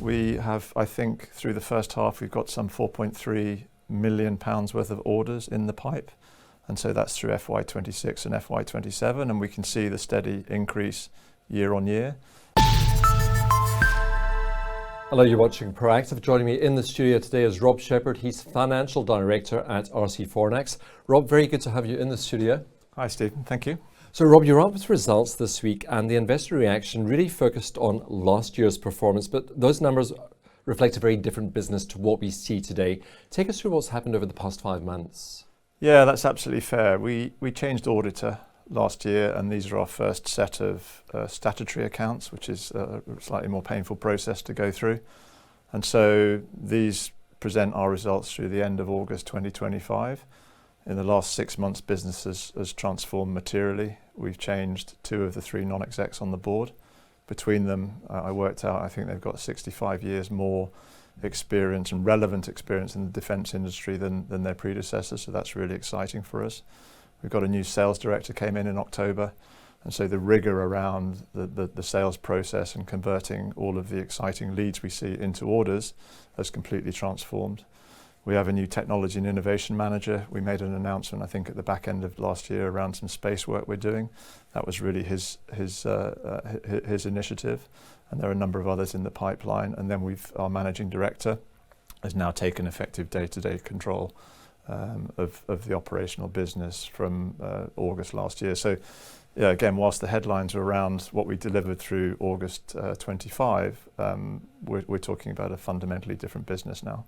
We have, I think, through the first half, we've got some £4.3 million worth of orders in the pipe. And so that's through FY26 and FY27, and we can see the steady increase year on year. Hello, you're watching Proactive. Joining me in the studio today is Rob Shepherd. He's Financial Director at Fornax. Rob, very good to have you in the studio. Hi, Stephen. Thank you. So, Rob, you're up with results this week, and the investor reaction really focused on last year's performance, but those numbers reflect a very different business to what we see today. Take us through what's happened over the past 5 months. Yeah, that's absolutely fair. We changed auditor last year, and these are our first set of statutory accounts, which is a slightly more painful process to go through. And so these present our results through the end of August 2025. In the last 6 months, business has transformed materially. We've changed 2 of the 3 non-execs on the board. Between them, I worked out, I think they've got 65 years more experience and relevant experience in the defence industry than their predecessors, so that's really exciting for us. We've got a new sales director came in October, and so the rigour around the sales process and converting all of the exciting leads we see into orders has completely transformed. We have a new technology and innovation manager. We made an announcement, I think, at the back end of last year around some space work we're doing. That was really his initiative, and there are a number of others in the pipeline. And then our managing director has now taken effective day-to-day control of the operational business from August last year. So, yeah, again, whilst the headlines are around what we delivered through August 25, we're talking about a fundamentally different business now.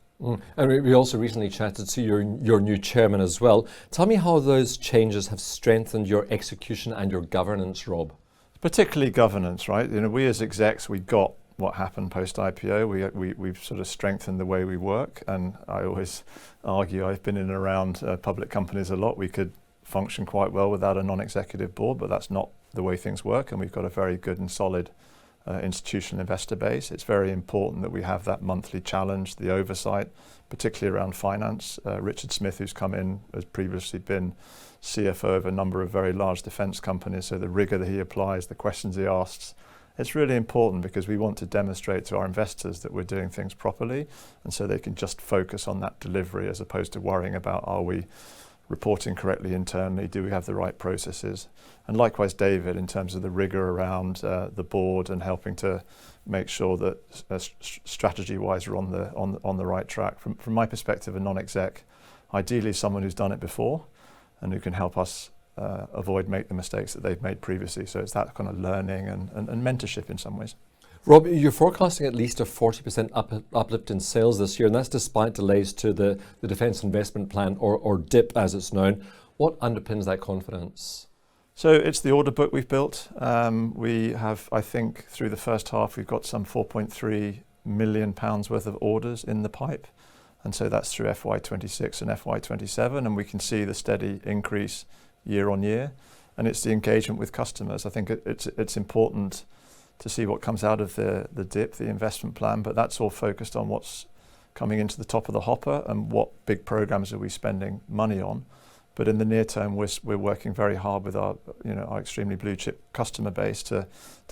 And we also recently chatted to your new chairman as well. Tell me how those changes have strengthened your execution and your governance, Rob. Particularly governance, right? You know, we as execs, we got what happened post-IPO. We've sort of strengthened the way we work, and I always argue, I've been in and around public companies a lot. We could function quite well without a non-executive board, but that's not the way things work, and we've got a very good and solid institutional investor base. It's very important that we have that monthly challenge, the oversight, particularly around finance. Richard Smith, who's come in, has previously been CFO of a number of very large defence companies, so the rigour that he applies, the questions he asks, it's really important because we want to demonstrate to our investors that we're doing things properly, and so they can just focus on that delivery as opposed to worrying about, are we reporting correctly internally, do we have the right processes? And likewise David, in terms of the rigour around the board and helping to make sure that strategy-wise we're on the right track. From my perspective, a non-exec, ideally someone who's done it before and who can help us make the mistakes that they've made previously. So it's that kind of learning and mentorship in some ways. Rob, you're forecasting at least a 40% uplift in sales this year, and that's despite delays to the Defence Investment Plan, or DIP as it's known. What underpins that confidence? So it's the order book we've built. We have, I think, through the first half, we've got some £4.3 million worth of orders in the pipe. And so that's through FY26 and FY27, and we can see the steady increase year on year. And it's the engagement with customers. I think it's important to see what comes out of the DIP, the investment plan, but that's all focused on what's coming into the top of the hopper and what big programs are we spending money on. But in the near term, we're working very hard with our extremely blue chip customer base to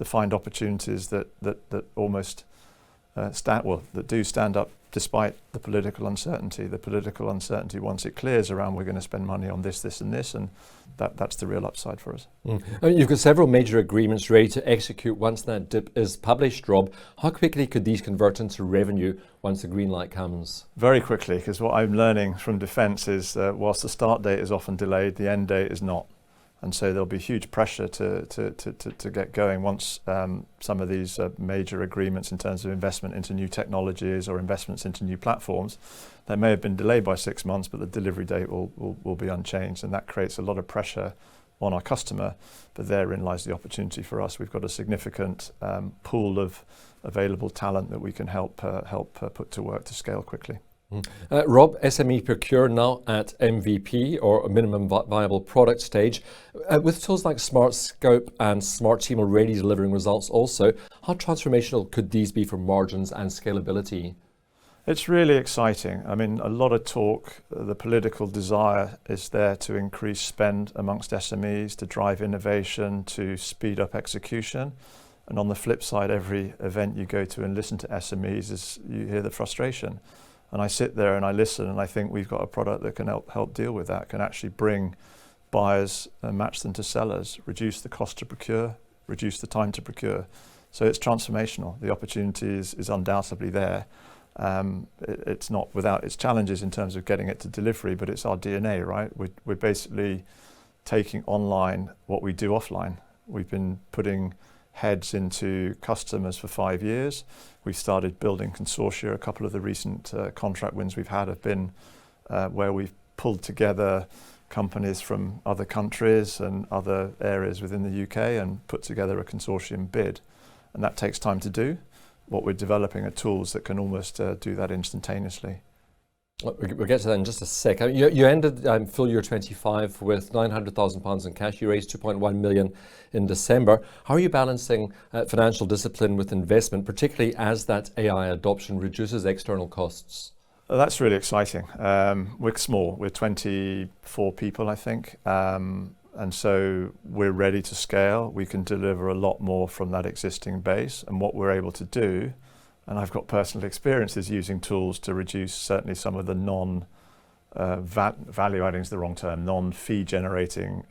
find opportunities that almost that do stand up despite the political uncertainty. The political uncertainty, once it clears around, we're going to spend money on this, and this, and that's the real upside for us. I mean, you've got several major agreements ready to execute once that DIP is published, Rob. How quickly could these convert into revenue once the green light comes? Very quickly, because what I'm learning from defence is whilst the start date is often delayed, the end date is not. And so there'll be huge pressure to get going once some of these major agreements in terms of investment into new technologies or investments into new platforms, they may have been delayed by 6 months, but the delivery date will be unchanged, and that creates a lot of pressure on our customer. But therein lies the opportunity for us. We've got a significant pool of available talent that we can help put to work to scale quickly. Rob, SME Procure now at MVP, or a minimum viable product stage. With tools like Smart Scope and Smart Team already delivering results also, how transformational could these be for margins and scalability? It's really exciting. I mean, a lot of talk, the political desire is there to increase spend amongst SMEs, to drive innovation, to speed up execution. And on the flip side, every event you go to and listen to SMEs, is you hear the frustration. And I sit there and I listen, and I think we've got a product that can help deal with that, can actually bring buyers and match them to sellers, reduce the cost to procure, reduce the time to procure. So it's transformational. The opportunity is undoubtedly there. It's not without its challenges in terms of getting it to delivery, but it's our DNA, right? We're basically taking online what we do offline. We've been putting heads into customers for 5 years. We've started building consortia. A couple of the recent contract wins we've had have been where we've pulled together companies from other countries and other areas within the UK and put together a consortium bid. And that takes time to do. What we're developing are tools that can almost do that instantaneously. We'll get to that in just a sec. You ended full year 25 with £900,000 in cash. You raised 2.1 million in December. How are you balancing financial discipline with investment, particularly as that AI adoption reduces external costs? That's really exciting. We're small. We're 24 people, I think. And so we're ready to scale. We can deliver a lot more from that existing base. And what we're able to do, and I've got personal experiences using tools to reduce certainly some of the value adding is the wrong term, non-fee generating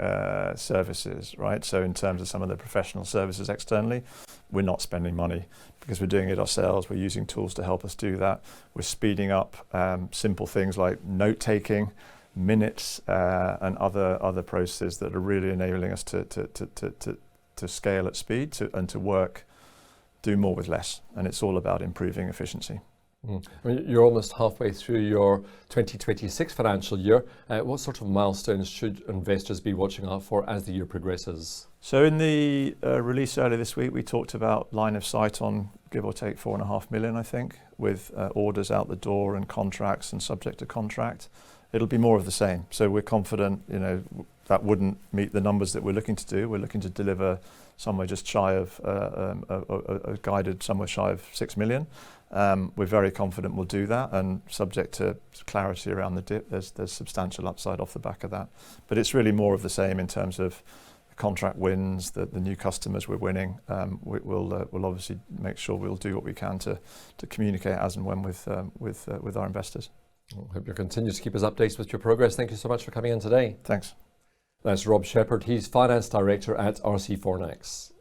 services, right? So in terms of some of the professional services externally, we're not spending money because we're doing it ourselves. We're using tools to help us do that. We're speeding up simple things like note taking, minutes, and other processes that are really enabling us to scale at speed and to work, do more with less. And it's all about improving efficiency. I mean, you're almost halfway through your 2026 financial year. What sort of milestones should investors be watching out for as the year progresses? So in the release earlier this week, we talked about line of sight on give or take 4.5 million, I think, with orders out the door and contracts and subject to contract. It'll be more of the same. So we're confident, that wouldn't meet the numbers that we're looking to do. We're looking to deliver somewhere just shy of guided somewhere shy of 6 million. We're very confident we'll do that, and subject to clarity around the dip, there's substantial upside off the back of that. But it's really more of the same in terms of contract wins, the new customers we're winning. We'll obviously make sure we'll do what we can to communicate as and when with our investors. I hope you'll continue to keep us updated with your progress. Thank you so much for coming in today. Thanks. That's Rob Shepherd. He's Finance Director at RC Fornax.